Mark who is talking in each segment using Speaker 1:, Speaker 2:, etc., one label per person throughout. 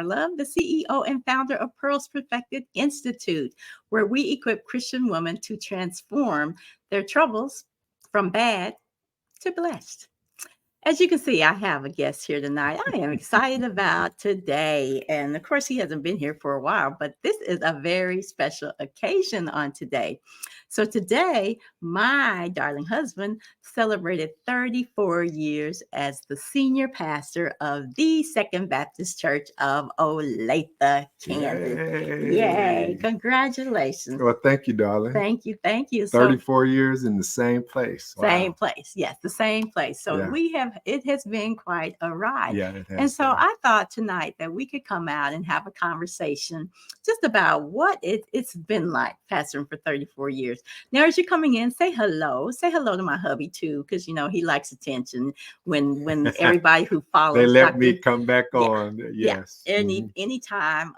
Speaker 1: Love, the CEO and founder of Pearls Perfected Institute, where we equip Christian women to transform their troubles from bad to blessed. As you can see, I have a guest here tonight. I am excited about today. And of course, he hasn't been here for a while, but this is a very special occasion on today. So, today, my darling husband celebrated 34 years as the senior pastor of the Second Baptist Church of Olathe, Kansas. Yay! Congratulations.
Speaker 2: Well, thank you, darling.
Speaker 1: Thank you. Thank you.
Speaker 2: 34 years in the same place. Wow.
Speaker 1: Same place. Yes, the same place. So it has been quite a ride.
Speaker 2: Yeah, it has.
Speaker 1: And so I thought tonight that we could come out and have a conversation just about what it's been like pastoring for 34 years. Now, as you're coming in, say hello. Say hello to my hubby too, because he likes attention when everybody who follows.
Speaker 2: They let me come back on. Yes.
Speaker 1: Yeah. Anytime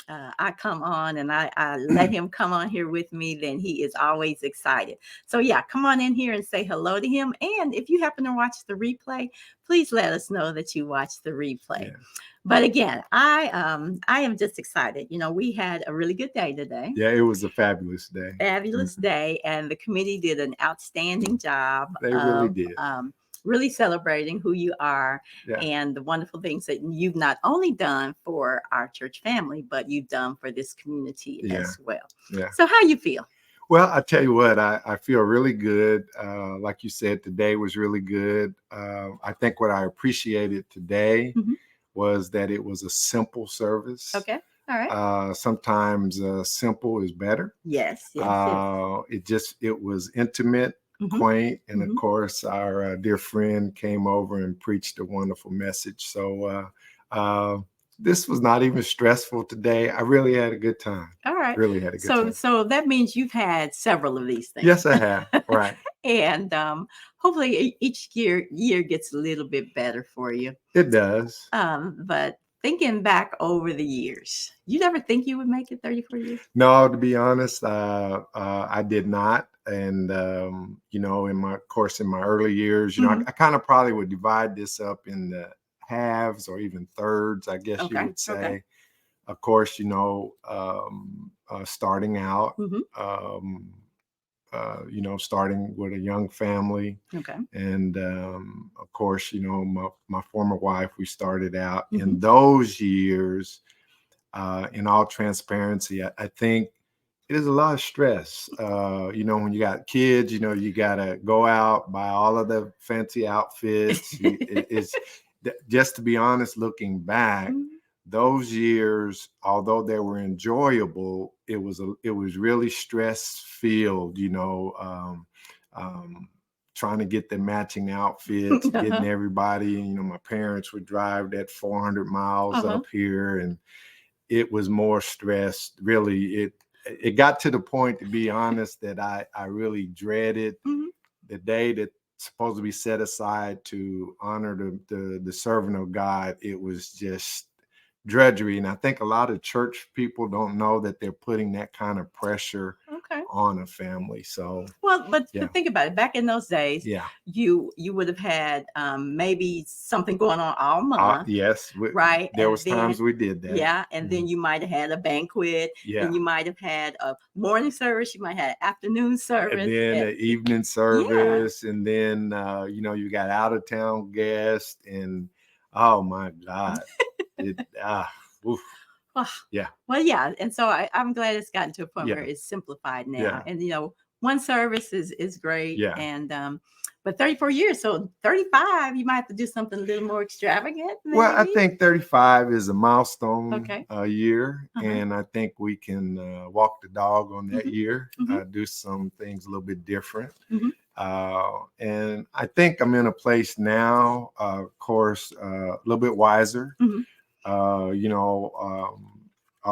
Speaker 1: I come on and I let him come on here with me, then he is always excited. So come on in here and say hello to him. And if you happen to watch the replay, please let us know that you watched the replay. Yeah. But again, I am just excited. We had a really good day today.
Speaker 2: Yeah, it was a fabulous day.
Speaker 1: Fabulous day. And the committee did an outstanding job.
Speaker 2: They really did.
Speaker 1: Really celebrating who you are and the wonderful things that you've not only done for our church family, but you've done for this community as well. Yeah. So how you feel?
Speaker 2: Well, I tell you what, I feel really good. Like you said, today was really good. I think what I appreciated today was that it was a simple service.
Speaker 1: Okay. All right.
Speaker 2: Sometimes simple is better.
Speaker 1: Yes.
Speaker 2: It was intimate. Quaint, and of course our dear friend came over and preached a wonderful message. So this was not even stressful today. I really had a good time.
Speaker 1: All right.
Speaker 2: Really had a good time.
Speaker 1: So that means you've had several of these things.
Speaker 2: Yes, I have. Right.
Speaker 1: And hopefully each year gets a little bit better for you.
Speaker 2: It does.
Speaker 1: But thinking back over the years, you never think you would make it 34 years?
Speaker 2: No, to be honest, I did not. And, in my early years, I kind of probably would divide this up in the halves or even thirds, I guess you would say. Okay. Of course, starting out, starting with a young family.
Speaker 1: Okay.
Speaker 2: And, of course, my former wife, we started out in those years, in all transparency, I think it is a lot of stress. When you got kids, you got to go out, buy all of the fancy outfits. It's just, to be honest, looking back, those years, although they were enjoyable, it was really stress filled, trying to get the matching outfits, getting everybody, my parents would drive that 400 miles up here, and it was more stress. Really, it got to the point, to be honest, that I really dreaded the day that's supposed to be set aside to honor the servant of God. It was just drudgery. And I think a lot of church people don't know that they're putting that kind of pressure on a family. So
Speaker 1: but think about it. Back in those days, you would have had maybe something going on all month.
Speaker 2: Yes,
Speaker 1: right.
Speaker 2: There was times we did that.
Speaker 1: Yeah, and then you might have had a banquet. Yeah, and you might have had a morning service. You might have an afternoon service,
Speaker 2: and then an evening service, and then you got out of town guests, and oh my God, oof. Yeah.
Speaker 1: Well, and so I'm glad it's gotten to a point where it's simplified now. Yeah. And one service is great. Yeah. And but 34 years, so 35, you might have to do something a little more extravagant. Maybe?
Speaker 2: Well, I think 35 is a milestone year, and I think we can walk the dog on that year. Do some things a little bit different. And I think I'm in a place now, of course, a little bit wiser. All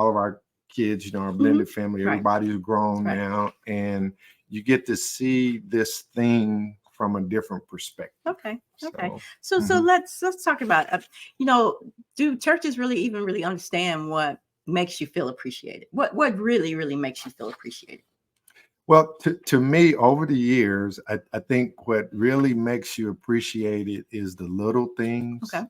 Speaker 2: of our kids, our blended family, everybody's grown now, and you get to see this thing from a different perspective.
Speaker 1: Okay. So let's talk about, do churches really understand what makes you feel appreciated? What really, really makes you feel appreciated?
Speaker 2: Well, to me, over the years, I think what really makes you appreciated is the little things.
Speaker 1: Okay.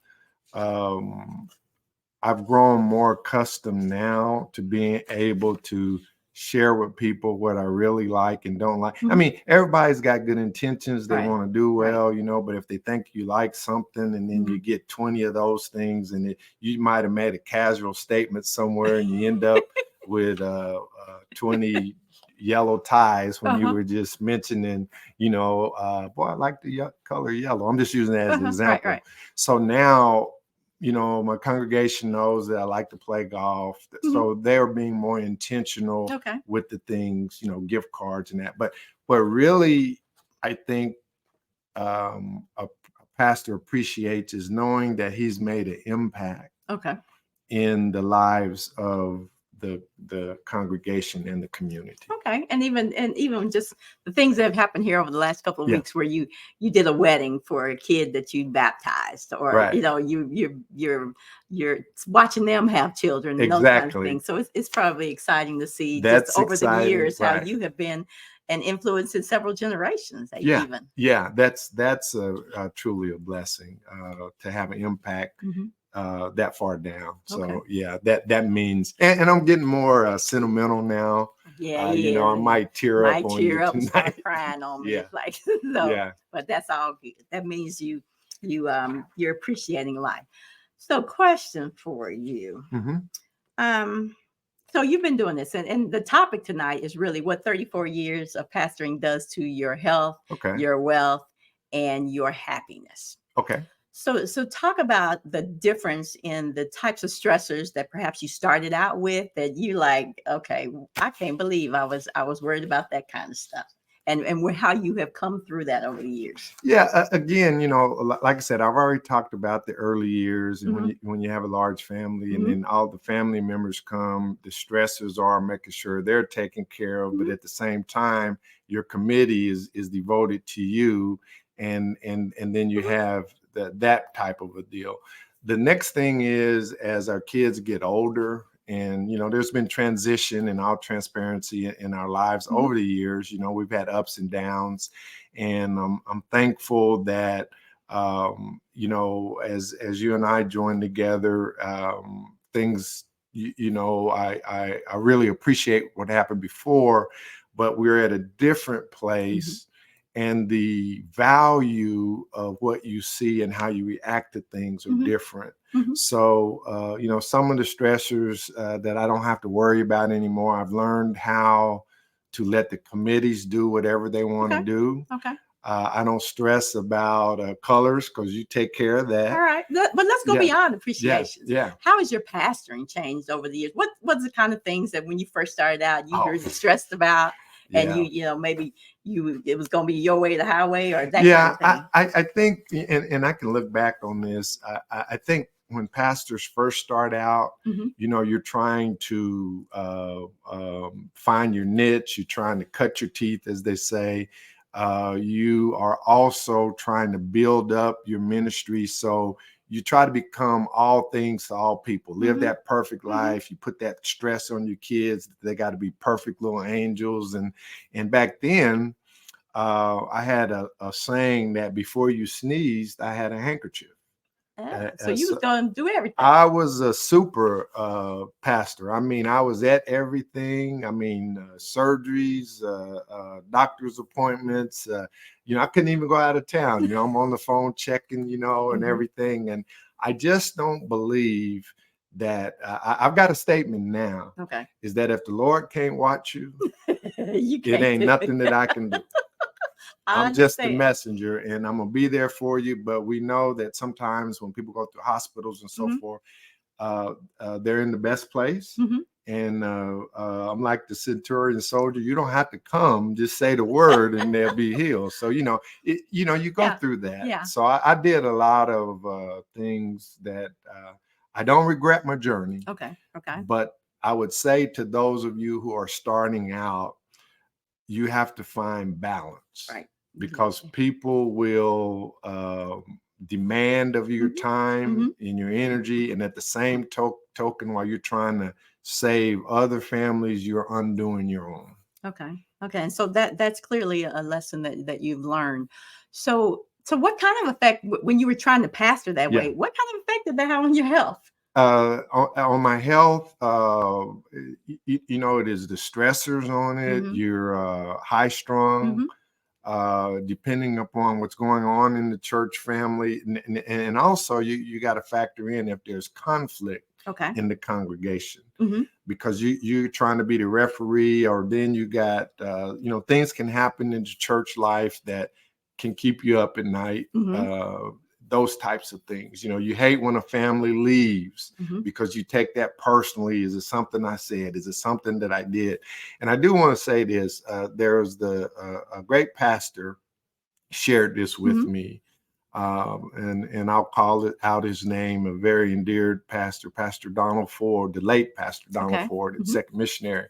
Speaker 2: I've grown more accustomed now to being able to share with people what I really like and don't like. I mean, everybody's got good intentions. They
Speaker 1: Right.
Speaker 2: want to do
Speaker 1: Right.
Speaker 2: well, you know, but if they think you like something and then you get 20 of those things and you might have made a casual statement somewhere and you end up with 20 yellow ties when you were just mentioning, you know, boy, I like the color yellow. I'm just using that as an example.
Speaker 1: Right.
Speaker 2: So now, you know, my congregation knows that I like to play golf. So they're being more intentional with the things, you know, gift cards and that. But really, I think a pastor appreciates is knowing that he's made an impact in the lives of the congregation and the community.
Speaker 1: Okay. And even just the things that have happened here over the last couple of weeks where you did a wedding for a kid that you baptized, or you know, you're watching them have children and those kinds of things. So it's probably exciting to see just over the years how you have been an influence in several generations. Even.
Speaker 2: Yeah, that's truly a blessing to have an impact that far down. So yeah, that means, and I'm getting more sentimental now. You know, I might tear up on you tonight.
Speaker 1: Start crying on me. It's like, no, but that's all good. That means you're appreciating life. So question for you. So you've been doing this, and the topic tonight is really what 34 years of pastoring does to your health, your wealth, and your happiness. So talk about the difference in the types of stressors that perhaps you started out with that you like, okay, I can't believe I was worried about that kind of stuff. And how you have come through that over the years.
Speaker 2: Yeah, again, you know, like I said, I've already talked about the early years and when you have a large family and then all the family members come, the stressors are making sure they're taken care of, but at the same time, your committee is devoted to you, and then you have that type of a deal. The next thing is, as our kids get older, and, you know, there's been transition in all transparency in our lives over the years. You know, we've had ups and downs, and I'm thankful that, you know, as you and I joined together, things, you know, I really appreciate what happened before, but we're at a different place. And the value of what you see and how you react to things are different. So, you know, some of the stressors that I don't have to worry about anymore, I've learned how to let the committees do whatever they want to do. I don't stress about colors because you take care of that.
Speaker 1: All right. But let's go beyond appreciation.
Speaker 2: Yeah.
Speaker 1: How has your pastoring changed over the years? What was the kind of things that when you first started out, you were stressed about? And you know, maybe it was going to be your way, the highway, or that kind of thing.
Speaker 2: I think, and I can look back on this. I think when pastors first start out, you know, you're trying to find your niche. You're trying to cut your teeth, as they say. You are also trying to build up your ministry. So you try to become all things to all people, live that perfect life. You put that stress on your kids. They got to be perfect little angels. And back then, I had a saying that before you sneezed, I had a handkerchief.
Speaker 1: So you was going to do everything.
Speaker 2: I was a super pastor. I mean, I was at everything. I mean, surgeries, doctor's appointments. You know, I couldn't even go out of town. You know, I'm on the phone checking, you know, and everything. And I just don't believe that I've got a statement now. Is that if the Lord can't watch you, it ain't nothing that I can do. I'm just the messenger, and I'm going to be there for you. But we know that sometimes when people go through hospitals and so forth, they're in the best place. And I'm like the centurion soldier. You don't have to come, just say the word and they'll be healed. So, you know, you go through that. So I did a lot of things that I don't regret my journey. But I would say to those of you who are starting out, you have to find balance. Because people will demand of your time and your energy, and at the same token, while you're trying to save other families, you're undoing your own.
Speaker 1: And so that's clearly a lesson that you've learned. So what kind of effect, when you were trying to pastor that way, what kind of effect did that have on your health?
Speaker 2: On my health, you know, it is the stressors on it. You're high strung, depending upon what's going on in the church family, and also you got to factor in if there's conflict in the congregation, because you're trying to be the referee, or then you got you know, things can happen in the church life that can keep you up at night. Those types of things. You know, you hate when a family leaves because you take that personally. Is it something I said? Is it something that I did? And I do want to say this. There's a great pastor shared this with me. And I'll call it out his name, a very endeared pastor, Pastor Donald Ford, the late Pastor Donald Ford at Second Missionary.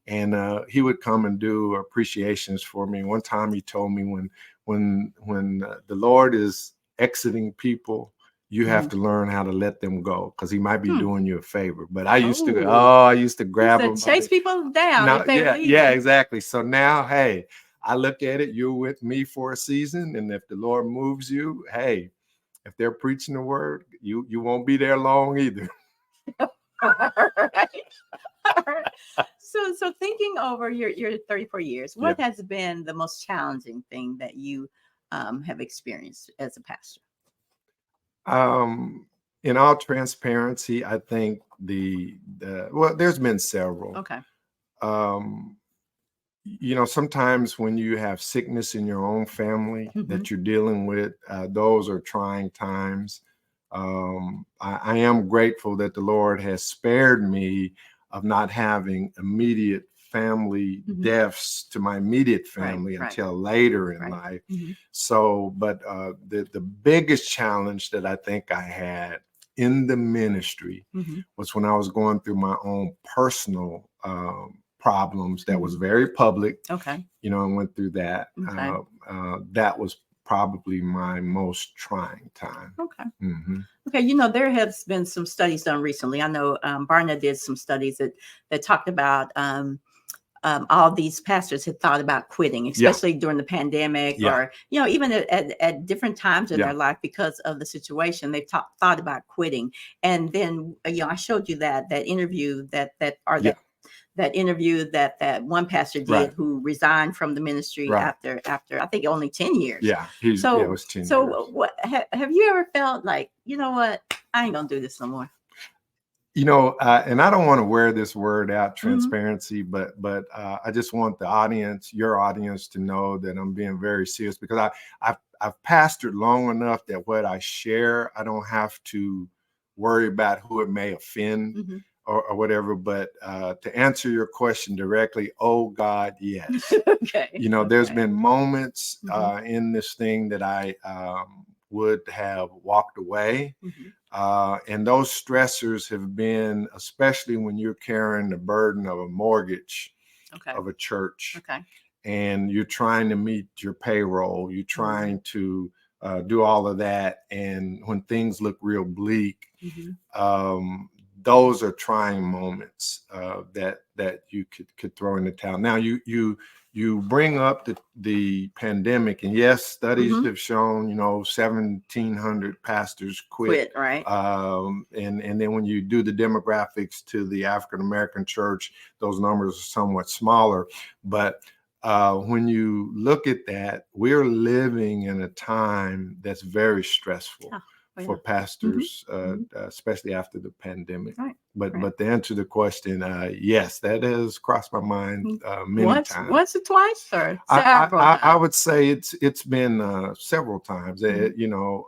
Speaker 2: And he would come and do appreciations for me. One time he told me when the Lord is exiting people, you have to learn how to let them go, because he might be doing you a favor. But I used to, I used to grab them,
Speaker 1: chase people down.
Speaker 2: Now, yeah, exactly. So now, hey, I look at it, you're with me for a season, and if the Lord moves you, hey, if they're preaching the word, you won't be there long either.
Speaker 1: All right. All right. So thinking over your 34 years, what has been the most challenging thing that you have experienced as a pastor?
Speaker 2: In all transparency, I think well, there's been several.
Speaker 1: Okay.
Speaker 2: You know, sometimes when you have sickness in your own family that you're dealing with, those are trying times. I am grateful that the Lord has spared me of not having immediate family deaths to my immediate family until later in life. So, but the biggest challenge that I think I had in the ministry was when I was going through my own personal problems that was very public. You know, I went through that. That was probably my most trying time. Okay,
Speaker 1: you know, there has been some studies done recently. I know Barna did some studies that talked about all these pastors had thought about quitting, especially during the pandemic, or, you know, even at different times in their life because of the situation. They've thought about quitting. And then, you know, I showed you that interview that interview that one pastor did who resigned from the ministry after I think only 10 years.
Speaker 2: It was 10 years.
Speaker 1: So what have you ever felt like, you know what, I ain't gonna do this no more?
Speaker 2: You know, and I don't want to wear this word out, transparency, but I just want the audience, your audience, to know that I'm being very serious, because I've pastored long enough that what I share, I don't have to worry about who it may offend or whatever. But to answer your question directly, oh God, yes. You know, there's been moments in this thing that I would have walked away. And those stressors have been, especially when you're carrying the burden of a mortgage of a church, and you're trying to meet your payroll, you're trying to do all of that. And when things look real bleak, those are trying moments that you could throw in the towel. Now you bring up the pandemic, and yes, studies have shown, you know, 1,700 pastors quit,
Speaker 1: right?
Speaker 2: And then when you do the demographics to the African American church, those numbers are somewhat smaller. But when you look at that, we're living in a time that's very stressful for pastors, especially after the pandemic. But to answer the question, yes, that has crossed my mind many times.
Speaker 1: Once or twice, or
Speaker 2: several times? I would say it's been several times. You know,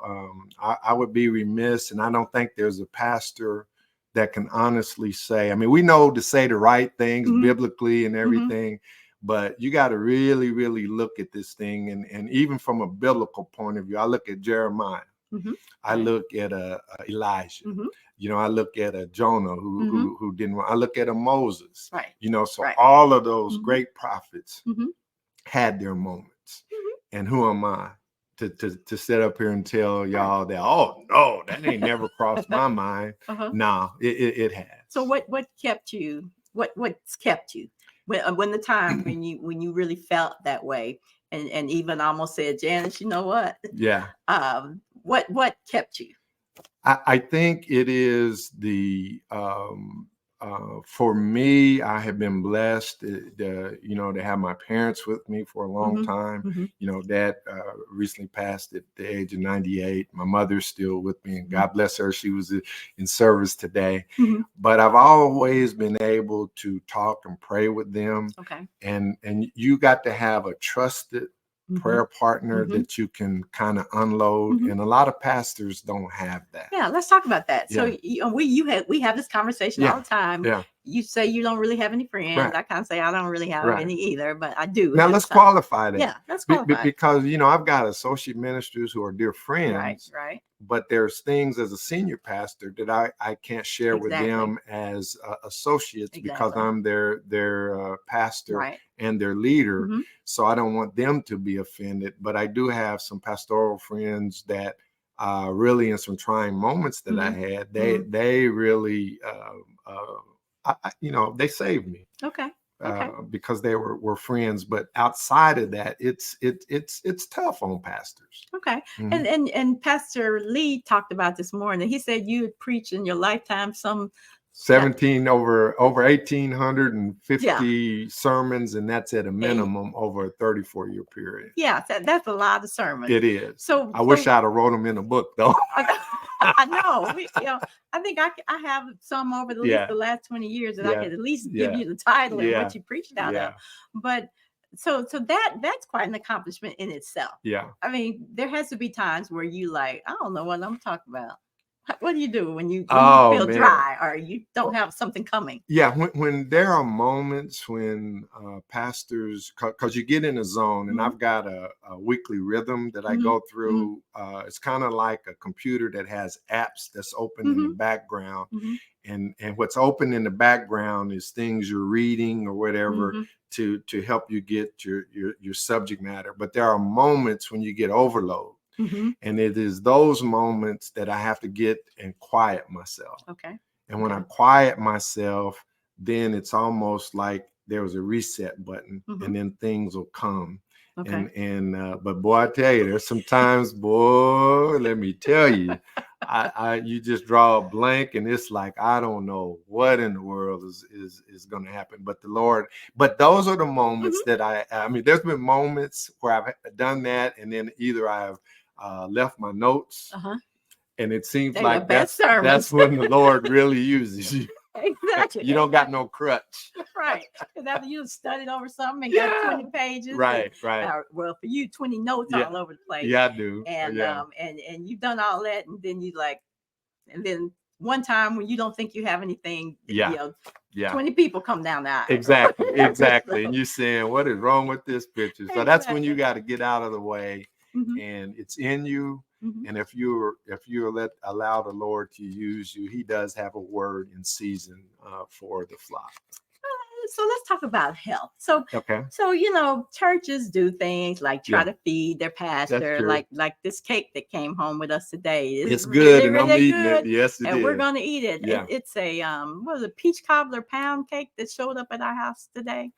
Speaker 2: I would be remiss, and I don't think there's a pastor that can honestly say, I mean, we know to say the right things biblically and everything, but you got to really, really look at this thing. And even from a biblical point of view, I look at Jeremiah. I look at Elijah. You know, I look at a Jonah who didn't want. I look at a Moses. You know, so all of those great prophets had their moments. And who am I to sit up here and tell y'all that? Oh no, that ain't never crossed my mind. No, it has.
Speaker 1: So what kept you? What's kept you when the time when you really felt that way, and even almost said, Janice, you know what?
Speaker 2: Yeah.
Speaker 1: What kept you?
Speaker 2: I think it is for me, I have been blessed to have my parents with me for a long time. Dad recently passed at the age of 98. My mother's still with me, and God bless her. She was in service today. But I've always been able to talk and pray with them.
Speaker 1: Okay.
Speaker 2: And you got to have a trusted prayer partner that you can kind of unload, and a lot of pastors don't have that.
Speaker 1: Yeah, let's talk about that. So we have this conversation all the time.
Speaker 2: Yeah.
Speaker 1: You say you don't really have any friends.
Speaker 2: Right.
Speaker 1: I kind of say I don't really have any either, but I do.
Speaker 2: Now let's qualify that.
Speaker 1: Yeah, let's qualify.
Speaker 2: Because I've got associate ministers who are dear friends.
Speaker 1: Right.
Speaker 2: But there's things as a senior pastor that I can't share with them as associates because I'm their pastor and their leader. So I don't want them to be offended. But I do have some pastoral friends that really in some trying moments that I had, they really they saved me.
Speaker 1: Okay.
Speaker 2: Because they were friends, but outside of that, it's tough on pastors.
Speaker 1: Okay. And Pastor Lee talked about this morning. He said you would preach in your lifetime some
Speaker 2: 17 over 1,850 sermons, and that's at a minimum over a 34-year period.
Speaker 1: Yeah, that's a lot of sermons.
Speaker 2: It is.
Speaker 1: So
Speaker 2: I wish I'd have wrote them in a book, though.
Speaker 1: I know. I think I have some over the last 20 years that I could at least give you the title and what you preached out of. But so that's quite an accomplishment in itself.
Speaker 2: Yeah.
Speaker 1: I mean, there has to be times where you I don't know what I'm talking about. What do you do when you feel dry or you don't have something coming?
Speaker 2: Yeah, when there are moments when pastors, because you get in a zone, and I've got a weekly rhythm that I go through. It's kind of like a computer that has apps that's open in the background. And what's open in the background is things you're reading or whatever to help you get your subject matter. But there are moments when you get overload. And it is those moments that I have to get and quiet myself.
Speaker 1: Okay.
Speaker 2: And when I quiet myself, then it's almost like there was a reset button, and then things will come. Okay. But boy, I tell you, there's some times, boy, let me tell you, you just draw a blank, and it's like I don't know what in the world is going to happen. But the Lord, but those are the moments that I mean, there's been moments where I've done that, and then either I've left my notes, and it seems like that's when the Lord really uses you.
Speaker 1: Exactly.
Speaker 2: You don't got no crutch.
Speaker 1: Right. Because after you studied over something and got 20 pages.
Speaker 2: Right.
Speaker 1: Well, for you, 20 notes all over the place.
Speaker 2: Yeah, I do.
Speaker 1: And and you've done all that, and then and then one time when you don't think you have anything, 20 people come down the aisle.
Speaker 2: Exactly. And you're saying, what is wrong with this picture? So that's when you got to get out of the way, and it's in you. And if you're allow the Lord to use you, He does have a word in season for the flock.
Speaker 1: So let's talk about health. So churches do things like try to feed their pastor, like this cake that came home with us today.
Speaker 2: It's good, and I'm eating it. Yes,
Speaker 1: and we're gonna eat it. It's a peach cobbler pound cake that showed up at our house today.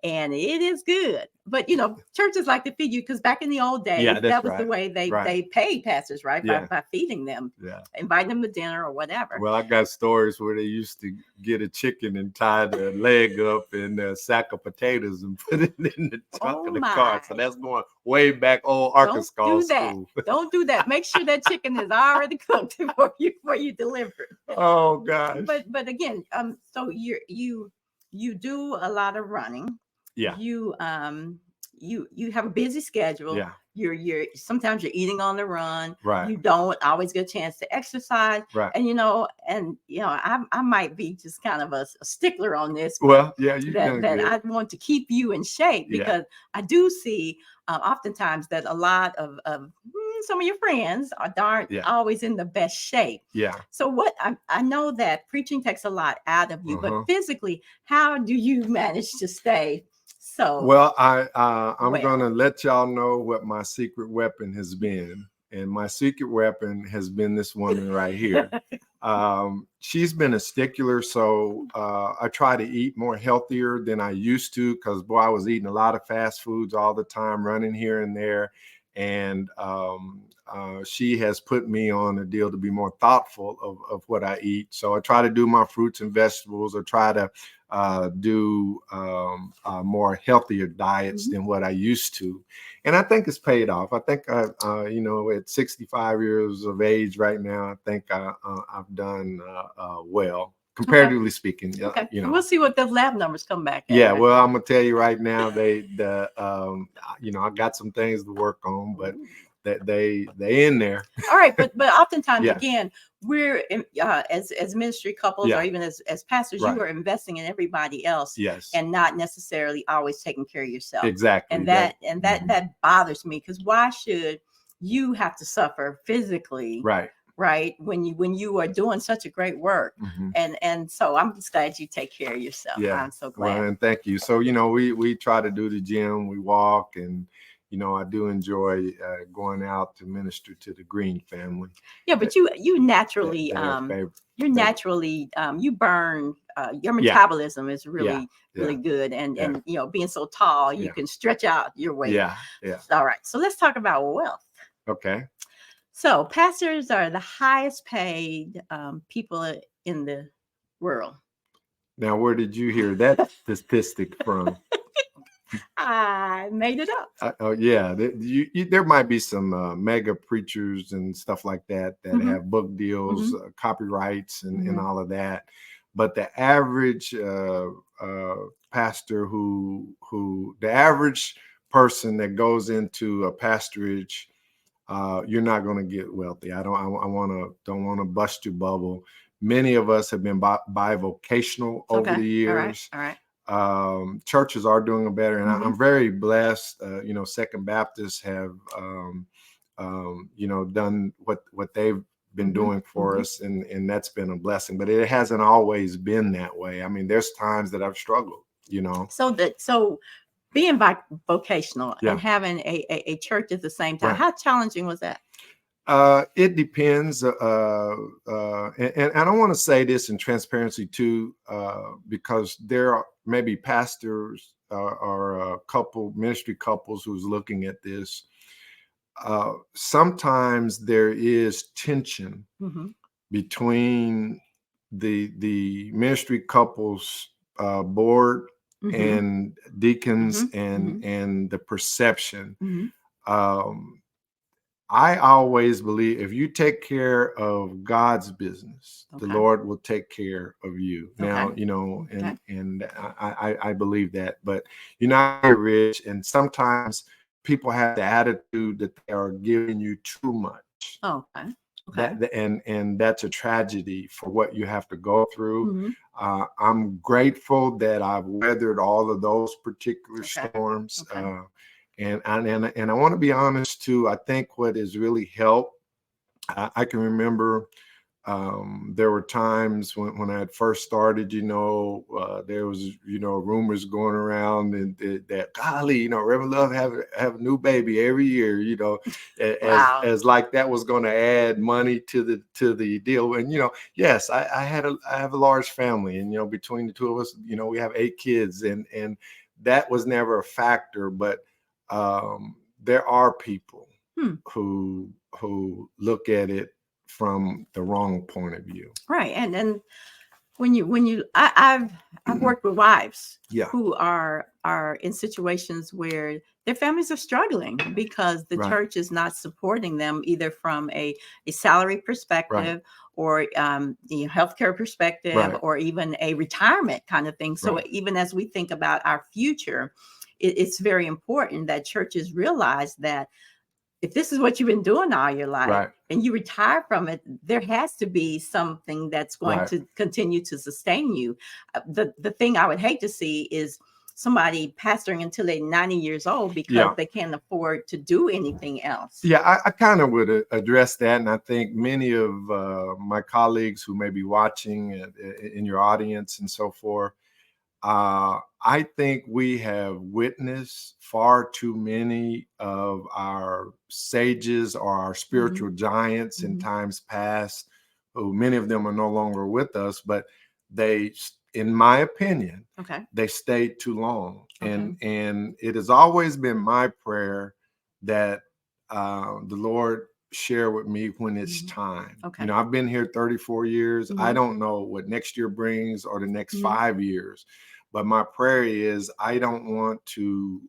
Speaker 1: And it is good. But, churches like to feed you because back in the old days, that was the way they paid pastors, right? By feeding them, inviting them to dinner or whatever.
Speaker 2: Well, I got stories where they used to get a chicken and tie the leg up in a sack of potatoes and put it in the trunk of the car. So that's going way back old Arkansas school.
Speaker 1: Don't do that. Make sure that chicken is already cooked before you deliver it.
Speaker 2: Oh, gosh.
Speaker 1: But again, so you do a lot of running.
Speaker 2: Yeah.
Speaker 1: You have a busy schedule.
Speaker 2: Yeah.
Speaker 1: You're sometimes you're eating on the run.
Speaker 2: Right.
Speaker 1: You don't always get a chance to exercise.
Speaker 2: Right.
Speaker 1: And I might be just kind of a stickler on this.
Speaker 2: Well, yeah, that
Speaker 1: I want to keep you in shape because I do see oftentimes that a lot of some of your friends aren't always in the best shape.
Speaker 2: Yeah.
Speaker 1: So I know that preaching takes a lot out of you, but physically, how do you manage to stay?
Speaker 2: Well, I'm going to let y'all know what my secret weapon has been. And my secret weapon has been this woman right here. She's been a stickler. So I try to eat more healthier than I used to because, boy, I was eating a lot of fast foods all the time, running here and there. and she has put me on a deal to be more thoughtful of what I eat. So I try to do my fruits and vegetables, or try to do more healthier diets than what I used to. And I think it's paid off. I think, at 65 years of age right now, I think I've done well, comparatively speaking.
Speaker 1: Okay. We'll see what the lab numbers come back at.
Speaker 2: Yeah, well, I'm gonna tell you right now, I got some things to work on, but they in there.
Speaker 1: All right, but oftentimes, again, we're as ministry couples, or even as pastors, you are investing in everybody else, and not necessarily always taking care of yourself.
Speaker 2: Exactly.
Speaker 1: And that bothers me, because why should you have to suffer physically? Right, when you are doing such a great work. And so I'm just glad you take care of yourself. I'm so glad.
Speaker 2: Well, and thank you. So we try to do the gym, we walk, and I do enjoy going out to minister to the Green family.
Speaker 1: Yeah, but you naturally you burn, your metabolism is really good, and being so tall, you can stretch out your weight. All right, so let's talk about wealth.
Speaker 2: Okay.
Speaker 1: So pastors are the highest paid people in the world.
Speaker 2: Now, where did you hear that statistic from?
Speaker 1: I made it up.
Speaker 2: There might be some mega preachers and stuff like that have book deals, copyrights, and all of that. But the average pastor the average person that goes into a pastorage, you're not going to get wealthy. Don't want to bust your bubble. Many of us have been bivocational over the years.
Speaker 1: All right.
Speaker 2: Churches are doing better, and I'm very blessed. Second Baptists have done what they've been doing for us, and that's been a blessing. But it hasn't always been that way. I mean, there's times that I've struggled.
Speaker 1: So being vocational and having a church at the same time, how challenging was that?
Speaker 2: It depends. And I want to say this in transparency too, because there are maybe pastors or ministry couples who's looking at this. Sometimes there is tension between the ministry couples board and deacons and the perception. I always believe if you take care of God's business, the Lord will take care of you. Now, and I believe that, but you're not rich, and sometimes people have the attitude that they are giving you too much. And that's a tragedy for what you have to go through. I'm grateful that I've weathered all of those particular storms. And I want to be honest too. I think what has really helped, I can remember there were times when I had first started, there was, rumors going around and that golly, Reverend Love have a new baby every year, as like that was going to add money to the deal. And, yes, I have a large family, and, between the two of us, we have 8 kids, and that was never a factor. But there are people who look at it from the wrong point of view.
Speaker 1: Right. And I've worked with wives who are in situations where their families are struggling because the church is not supporting them, either from a salary perspective or healthcare perspective or even a retirement kind of thing. So even as we think about our future, it's very important that churches realize that if this is what you've been doing all your life and you retire from it, there has to be something that's going to continue to sustain you. The thing I would hate to see is somebody pastoring until they're 90 years old because they can't afford to do anything else.
Speaker 2: Yeah, I kind of would address that. And I think many of my colleagues who may be watching in your audience and so forth, I think we have witnessed far too many of our sages or our spiritual giants in times past, who many of them are no longer with us, but they, in my opinion, they stayed too long. And it has always been my prayer that the Lord share with me when it's time.
Speaker 1: Okay.
Speaker 2: You know, I've been here 34 years. I don't know what next year brings or the next 5 years, but my prayer is I don't want to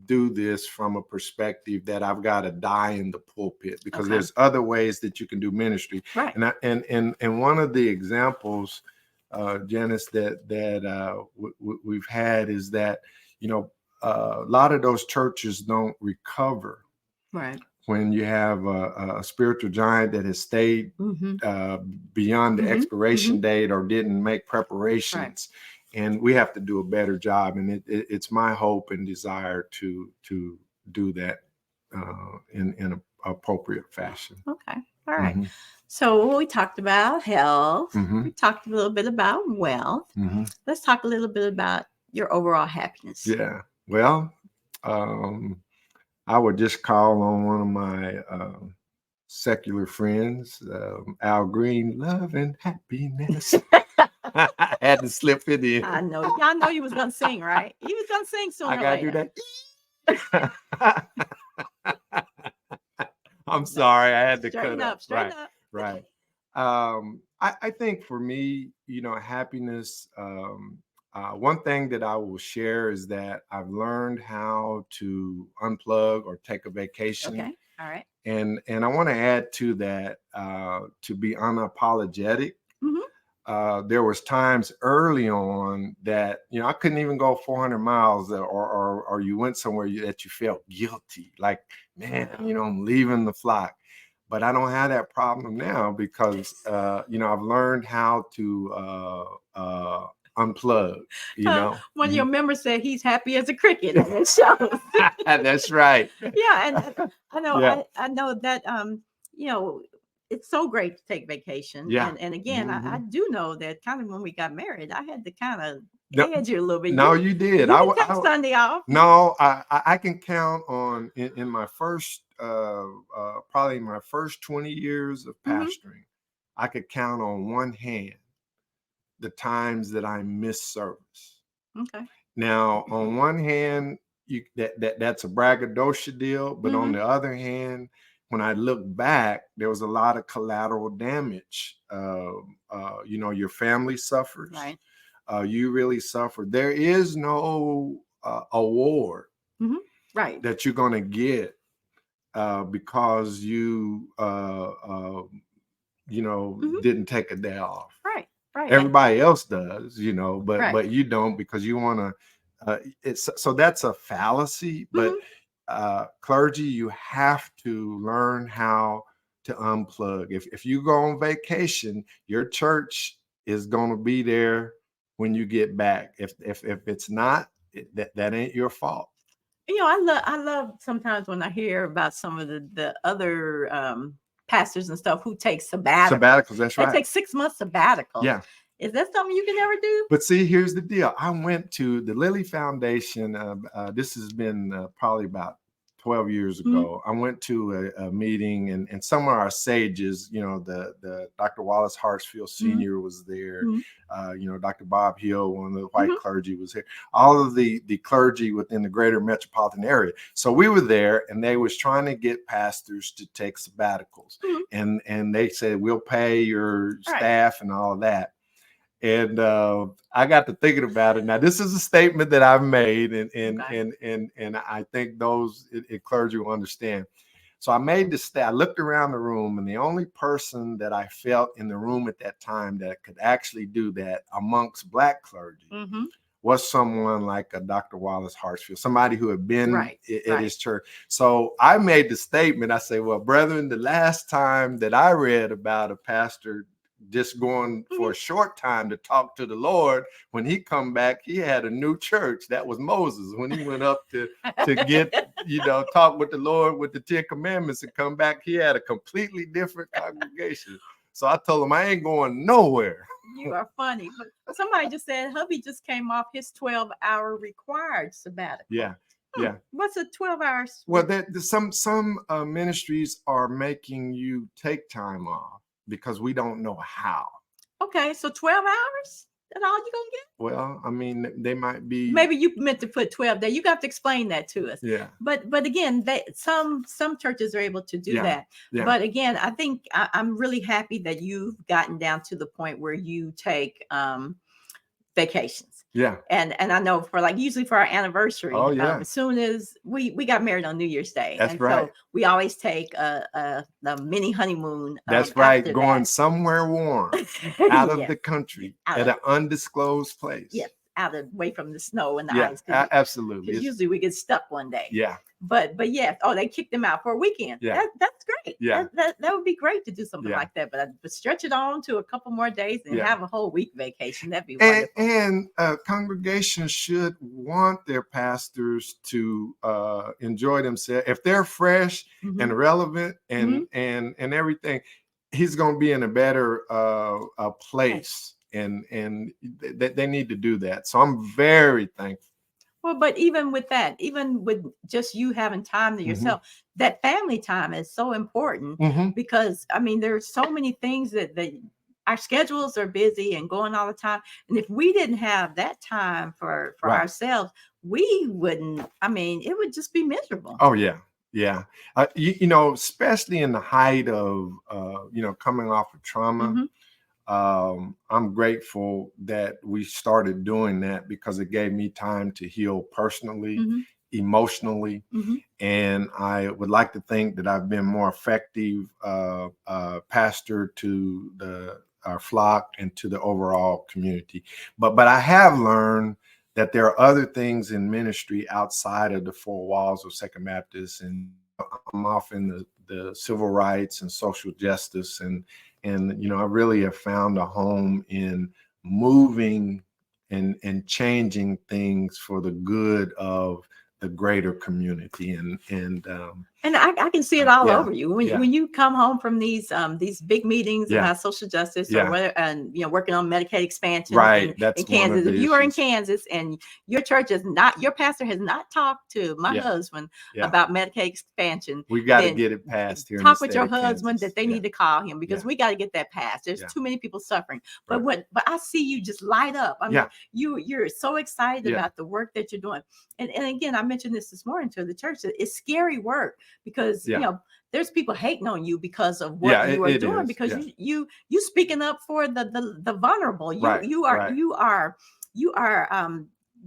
Speaker 2: do this from a perspective that I've got to die in the pulpit, because there's other ways that you can do ministry.
Speaker 1: Right.
Speaker 2: And one of the examples, Janice, that we've had is that, you know, a lot of those churches don't recover.
Speaker 1: Right.
Speaker 2: When you have a spiritual giant that has stayed beyond the expiration date or didn't make preparations. Right. And we have to do a better job. And it's my hope and desire to do that in an appropriate fashion.
Speaker 1: Okay. All right. So we talked about health. We talked a little bit about wealth. Let's talk a little bit about your overall happiness.
Speaker 2: Yeah. Well, I would just call on one of my secular friends, Al Green, love and happiness. I had to slip it in.
Speaker 1: I know. Y'all know you was going to sing, right? You was going to sing sooner or later.
Speaker 2: I got to do that. I'm sorry. I had to cut up.
Speaker 1: Straighten up.
Speaker 2: Right. I think for me, you know, happiness, one thing that I will share is that I've learned how to unplug or take a vacation.
Speaker 1: Okay. All right.
Speaker 2: And I want to add to that, to be unapologetic. There was times early on that, you know, I couldn't even go 400 miles or you went somewhere that you felt guilty. Like, man, you know, I'm leaving the flock. But I don't have that problem now because, you know, I've learned how to unplug, you know.
Speaker 1: One of your members said he's happy as a cricket on that show.
Speaker 2: That's right.
Speaker 1: Yeah, and I know, yeah. I know that you know, it's so great to take vacation.
Speaker 2: Yeah.
Speaker 1: And again, I do know that kind of when we got married, I had to kind of edge you a little bit.
Speaker 2: No, you did.
Speaker 1: You take Sunday off.
Speaker 2: No, I can count on in my first probably my first 20 years of pastoring, I could count on one hand the times that I missed service.
Speaker 1: Okay.
Speaker 2: Now, on one hand, that's a braggadocio deal, but on the other hand, when I look back, there was a lot of collateral damage. You know, your family suffers.
Speaker 1: Right.
Speaker 2: You really suffer. There is no award
Speaker 1: right.
Speaker 2: that you're going to get because you you know, didn't take a day off.
Speaker 1: Right. Right.
Speaker 2: Everybody else does, you know, but you don't, because you want to. So that's a fallacy. But clergy, you have to learn how to unplug. If you go on vacation, your church is going to be there when you get back. If it's not, that ain't your fault.
Speaker 1: You know, I love sometimes when I hear about some of the other pastors and stuff who take sabbaticals.
Speaker 2: That's right.
Speaker 1: They take 6 months sabbatical.
Speaker 2: Yeah.
Speaker 1: Is that something you can ever do?
Speaker 2: But see, here's the deal. I went to the Lilly Foundation. This has been probably about 12 years ago. I went to a meeting, and some of our sages, you know, the Dr. Wallace Hartsfield Sr. was there. You know, Dr. Bob Hill, one of the white clergy, was here. All of the clergy within the greater metropolitan area. So we were there, and they was trying to get pastors to take sabbaticals. And they said, we'll pay your staff and all of that. And I got to thinking about it. Now, this is a statement that I've made, and I think those clergy will understand. So I made the I looked around the room, and the only person that I felt in the room at that time that could actually do that amongst Black clergy was someone like a Dr. Wallace Hartsfield, somebody who had been at his church. So I made the statement. I say, well, brethren, the last time that I read about a pastor just going for a short time to talk to the Lord, when he come back, he had a new church. That was Moses. When he went up to get, you know, talk with the Lord with the 10 Commandments and come back, he had a completely different congregation. So I told him I ain't going nowhere.
Speaker 1: You are funny. But somebody just said hubby just came off his 12-hour required sabbatical.
Speaker 2: Yeah. Yeah.
Speaker 1: What's a 12 hours?
Speaker 2: Well, some ministries are making you take time off because we don't know how.
Speaker 1: Okay, so 12 hours? That's all you gonna get?
Speaker 2: Well, I mean, they might be.
Speaker 1: Maybe you meant to put 12 days. You got to explain that to us.
Speaker 2: Yeah.
Speaker 1: But again, some churches are able to do that.
Speaker 2: Yeah.
Speaker 1: But again, I think I'm really happy that you've gotten down to the point where you take vacations.
Speaker 2: Yeah.
Speaker 1: And I know for like usually for our anniversary,
Speaker 2: Oh, yeah.
Speaker 1: as soon as we got married on New Year's Day.
Speaker 2: That's
Speaker 1: and
Speaker 2: right.
Speaker 1: So we always take a mini honeymoon.
Speaker 2: That's right.
Speaker 1: after
Speaker 2: Going
Speaker 1: that.
Speaker 2: somewhere warm out of
Speaker 1: Yes.
Speaker 2: the country
Speaker 1: Out
Speaker 2: at
Speaker 1: of-
Speaker 2: an undisclosed place.
Speaker 1: Yes, out of away from the snow and the
Speaker 2: Yeah,
Speaker 1: ice. Because
Speaker 2: absolutely. It's-
Speaker 1: usually we get stuck one day.
Speaker 2: yeah.
Speaker 1: But yeah, they kicked them out for a weekend.
Speaker 2: Yeah.
Speaker 1: That's great.
Speaker 2: Yeah.
Speaker 1: That would be great to do something
Speaker 2: Yeah.
Speaker 1: like that. But stretch it on to a couple more days and
Speaker 2: Yeah.
Speaker 1: have a whole week vacation. That'd be wonderful.
Speaker 2: And congregations should want their pastors to enjoy themselves. If they're fresh
Speaker 1: Mhm.
Speaker 2: and relevant and everything, he's going to be in a better place. And they need to do that. So I'm very thankful.
Speaker 1: Well, but even with that, even with just you having time to yourself, that family time is so important because I mean, there's so many things that our schedules are busy and going all the time. And if we didn't have that time for
Speaker 2: Right.
Speaker 1: ourselves, we wouldn't, I mean, it would just be miserable.
Speaker 2: Oh, yeah. Yeah. You know, especially in the height of, coming off of trauma. I'm grateful that we started doing that because it gave me time to heal personally, emotionally. And I would like to think that I've been more effective pastor to our flock and to the overall community. But I have learned that there are other things in ministry outside of the four walls of Second Baptist, and I'm off in the civil rights and social justice, and I really have found a home in moving and changing things for the good of the greater community, and
Speaker 1: I can see it all over you when you come home from these big meetings about social justice or whether and working on Medicaid expansion
Speaker 2: That's
Speaker 1: in Kansas.
Speaker 2: One of the
Speaker 1: if you are in
Speaker 2: issues.
Speaker 1: Kansas and your church is not, your pastor has not talked to my husband about Medicaid expansion,
Speaker 2: we got to get it passed here.
Speaker 1: Talk with your husband that they need to call him because we got to get that passed. There's too many people suffering. But but I see you just light up. I mean, you're so excited about the work that you're doing. And again, I mentioned this morning to the church that it's scary work because there's people hating on you because of what you are doing because you speaking up for the vulnerable. You are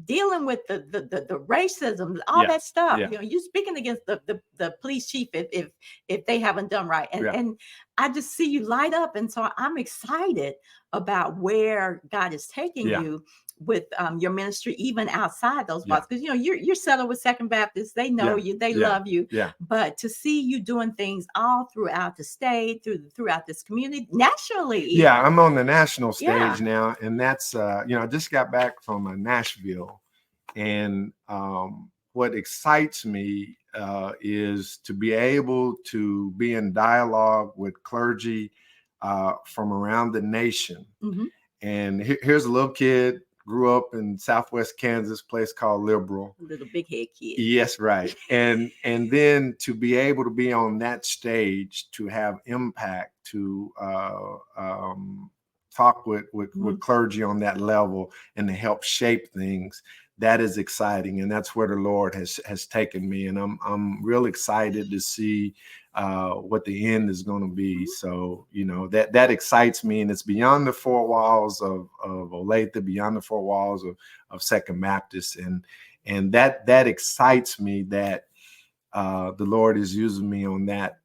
Speaker 1: dealing with the racism, all that stuff. You're speaking against the police chief if they haven't done right. And I just see you light up, and so I'm excited about where God is taking you with your ministry, even outside those walls, because you're settled with Second Baptist. They know you, they love you. But to see you doing things all throughout the state, throughout this community, nationally. Even.
Speaker 2: Yeah, I'm on the national stage now, and that's I just got back from Nashville, and what excites me is to be able to be in dialogue with clergy from around the nation. And here's a little kid, grew up in Southwest Kansas, place called Liberal.
Speaker 1: Little big head kid.
Speaker 2: Yes, right. And then to be able to be on that stage, to have impact, to talk with clergy on that level and to help shape things, that is exciting. And that's where the Lord has taken me. And I'm real excited to see what the end is going to be. So, that excites me, and it's beyond the four walls of Olathe, beyond the four walls of Second Baptist. And that excites me that the Lord is using me on that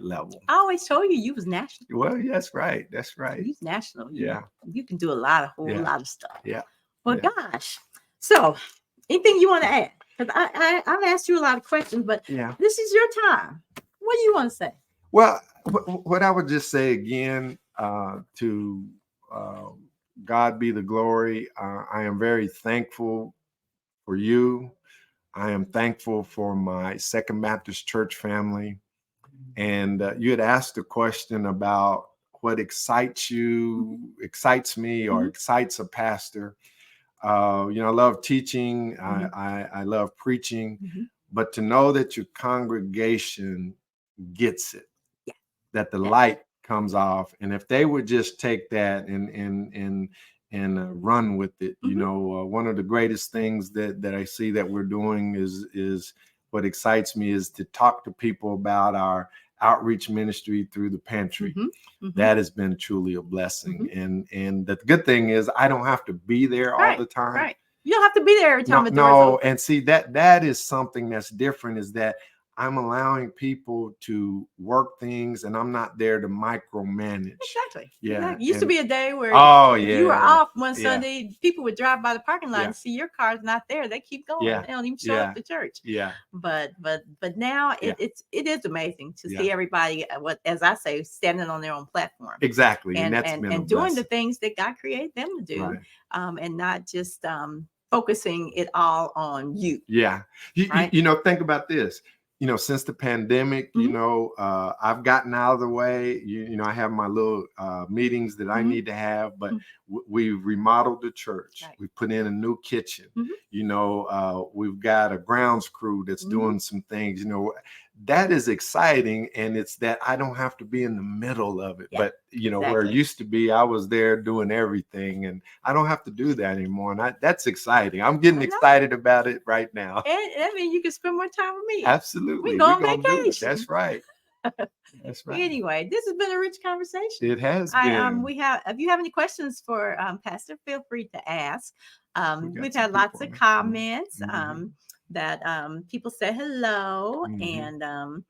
Speaker 2: level.
Speaker 1: I always told you was national.
Speaker 2: Well, that's right. That's right.
Speaker 1: You're national.
Speaker 2: Yeah.
Speaker 1: You can do a whole lot of stuff.
Speaker 2: Yeah.
Speaker 1: Well, gosh. So anything you want to add? Because I've asked you a lot of questions, but this is your time. What do you want to say?
Speaker 2: Well, what I would just say again, to God be the glory. I am very thankful for you. I am thankful for my Second Baptist Church family. And you had asked a question about what excites me, or excites a pastor. I love teaching. I love preaching. But to know that your congregation gets it, that the light comes off, and if they would just take that and run with it. You
Speaker 1: Mhm.
Speaker 2: know, one of the greatest things that I see that we're doing is what excites me is to talk to people about our outreach ministry through the pantry.
Speaker 1: Mhm. Mhm.
Speaker 2: That has been truly a blessing.
Speaker 1: Mhm.
Speaker 2: And the good thing is I don't have to be there all
Speaker 1: Right.
Speaker 2: the time.
Speaker 1: Right. You don't have to be there every time
Speaker 2: No,
Speaker 1: the door's
Speaker 2: no,
Speaker 1: open.
Speaker 2: and see that is something that's different, is that I'm allowing people to work things and I'm not there to micromanage.
Speaker 1: Exactly.
Speaker 2: Yeah.
Speaker 1: Exactly. Used to be a day where
Speaker 2: Oh
Speaker 1: if you were
Speaker 2: yeah.
Speaker 1: off one
Speaker 2: Yeah.
Speaker 1: Sunday, people would drive by the parking lot
Speaker 2: Yeah.
Speaker 1: and see your car's not there. They keep going.
Speaker 2: Yeah.
Speaker 1: They don't even show
Speaker 2: Yeah.
Speaker 1: up to church.
Speaker 2: Yeah.
Speaker 1: But now
Speaker 2: Yeah.
Speaker 1: it is amazing to
Speaker 2: Yeah.
Speaker 1: see everybody, what, as I say, standing on their own platform
Speaker 2: Exactly. And that's been a
Speaker 1: and doing the
Speaker 2: blessing.
Speaker 1: things that God created them to do,
Speaker 2: Right.
Speaker 1: and not just focusing it all on you.
Speaker 2: Yeah.
Speaker 1: Right.
Speaker 2: You know, think about this. You know, since the pandemic, you
Speaker 1: Mhm.
Speaker 2: know, I've gotten out of the way. You know, I have my little meetings that I
Speaker 1: Mhm.
Speaker 2: need to have, but
Speaker 1: Mhm.
Speaker 2: we've remodeled the church.
Speaker 1: Right.
Speaker 2: We put in a new kitchen.
Speaker 1: Mhm.
Speaker 2: You know, we've got a grounds crew that's
Speaker 1: Mhm.
Speaker 2: doing some things. You know, that is exciting, and it's that I don't have to be in the middle of it.
Speaker 1: Yeah,
Speaker 2: but you know, where it
Speaker 1: exactly.
Speaker 2: used to be, I was there doing everything, and I don't have to do that anymore. And that's exciting. I'm getting
Speaker 1: I know.
Speaker 2: excited about it right now.
Speaker 1: And I mean, you can spend more time with me.
Speaker 2: Absolutely.
Speaker 1: We go
Speaker 2: We're
Speaker 1: on
Speaker 2: gonna do it.
Speaker 1: vacation.
Speaker 2: That's right. That's right.
Speaker 1: Anyway, this has been a rich conversation.
Speaker 2: It has been.
Speaker 1: We have, if you have any questions for Pastor, feel free to ask. We've had lots of comments that people say hello, and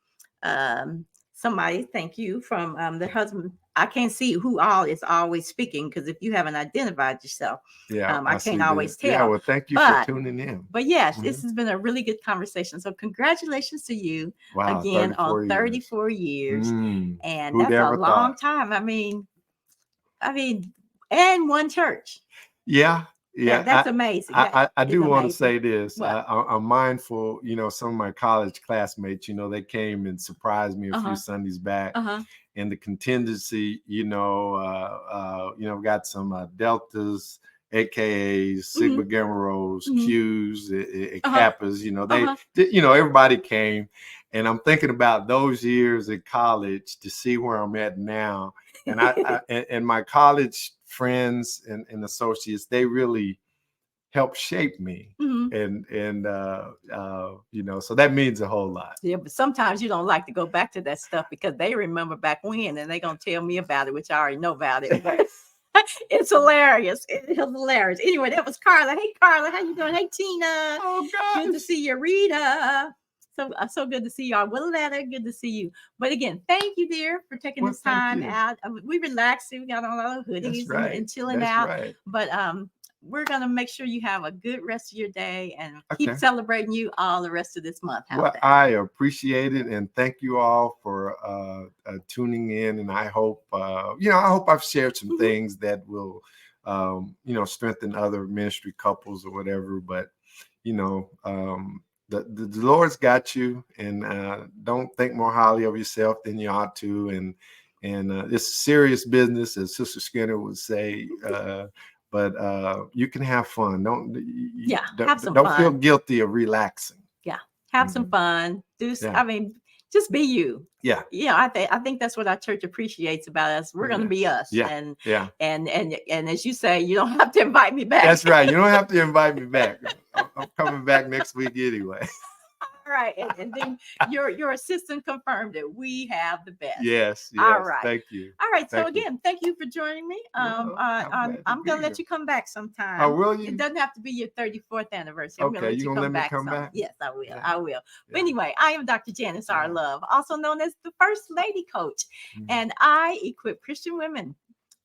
Speaker 1: somebody, thank you, from the husband. I can't see who all is always speaking, because if you haven't identified yourself,
Speaker 2: Yeah,
Speaker 1: I can't always tell.
Speaker 2: Yeah, well, thank you for tuning in.
Speaker 1: But yes, this has been a really good conversation. So congratulations to you
Speaker 2: Wow,
Speaker 1: again
Speaker 2: 34
Speaker 1: on 34 years. And
Speaker 2: Who'd
Speaker 1: that's a
Speaker 2: ever
Speaker 1: long
Speaker 2: thought?
Speaker 1: time. I mean, and one church.
Speaker 2: Yeah. Yeah,
Speaker 1: That's amazing.
Speaker 2: I do want to say this.
Speaker 1: What?
Speaker 2: I'm mindful, you know, some of my college classmates, you know, they came and surprised me a few Sundays back. And the contingency, you know, got some Deltas, AKAs, Sigma Gamma Rhos, Qs, Kappas, you know, you know, everybody came. And I'm thinking about those years in college to see where I'm at now. And and my college friends and associates, they really helped shape me. And you know, so that means a whole lot.
Speaker 1: Yeah, but sometimes you don't like to go back to that stuff because they remember back when, and they're gonna tell me about it, which I already know about it. It's hilarious. It's hilarious. Anyway, that was Carla. Hey, Carla, how you doing? Hey, Tina.
Speaker 2: Oh God,
Speaker 1: good to see you, Rita. So good to see y'all. Olathe, good to see you. But again, thank you, dear, for taking this time out. We relaxed. We got on our hoodies and chilling out.
Speaker 2: Right.
Speaker 1: But we're gonna make sure you have a good rest of your day and keep celebrating you all the rest of this month.
Speaker 2: Well, I appreciate it, and thank you all for tuning in. And I hope you know, I hope I've shared some things that will you know, strengthen other ministry couples or whatever. But you know, the Lord's got you, and don't think more highly of yourself than you ought to. And it's serious business, as Sister Skinner would say. But you can have fun. Don't feel guilty of relaxing.
Speaker 1: Yeah, have some fun. I mean, just be you.
Speaker 2: Yeah.
Speaker 1: Yeah, I think that's what our church appreciates about us. We're going to be us.
Speaker 2: Yeah.
Speaker 1: And as you say, you don't have to invite me back.
Speaker 2: That's right. You don't have to invite me back. I'm coming back next week anyway.
Speaker 1: All right. And then your assistant confirmed it. We have the best.
Speaker 2: Yes.
Speaker 1: All right.
Speaker 2: Thank you.
Speaker 1: All right. So again, thank you for joining me. I'm going to let you come back sometime.
Speaker 2: Oh, will you?
Speaker 1: It doesn't have to be your 34th anniversary. I'm going to let you come back. Yes, I will.
Speaker 2: Yeah.
Speaker 1: I will. Yeah. But anyway, I am Dr. Janice R. Love, also known as the First Lady Coach. And I equip Christian women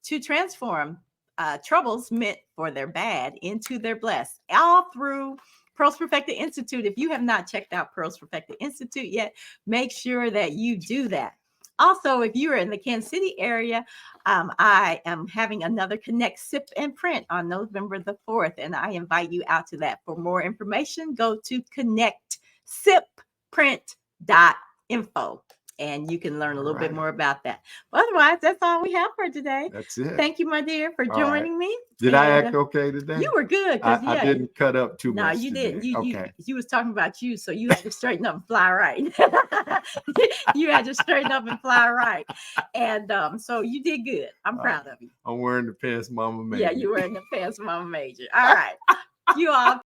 Speaker 1: to transform troubles meant for their bad into their blessed, all through Pearls Perfected Institute. If you have not checked out Pearls Perfected Institute yet, make sure that you do that. Also, if you are in the Kansas City area, I am having another Connect Sip and Print on November the 4th, and I invite you out to that. For more information, go to connectsipprint.info. and you can learn a
Speaker 2: All
Speaker 1: little bit
Speaker 2: right.
Speaker 1: more about that. But otherwise, that's all we have for today.
Speaker 2: That's it.
Speaker 1: Thank you, my dear, for
Speaker 2: All right.
Speaker 1: joining me.
Speaker 2: Did I
Speaker 1: And,
Speaker 2: act okay today?
Speaker 1: You were good because
Speaker 2: I didn't cut up too
Speaker 1: no,
Speaker 2: much.
Speaker 1: you
Speaker 2: today.
Speaker 1: didn't. You
Speaker 2: Okay.
Speaker 1: you was talking about you, so you had to straighten up and fly right. You had to straighten up and fly right, and so you did good. I'm proud of you.
Speaker 2: I'm wearing the pants Mama made.
Speaker 1: Yeah, you were in the pants Mama made you. All right, you all.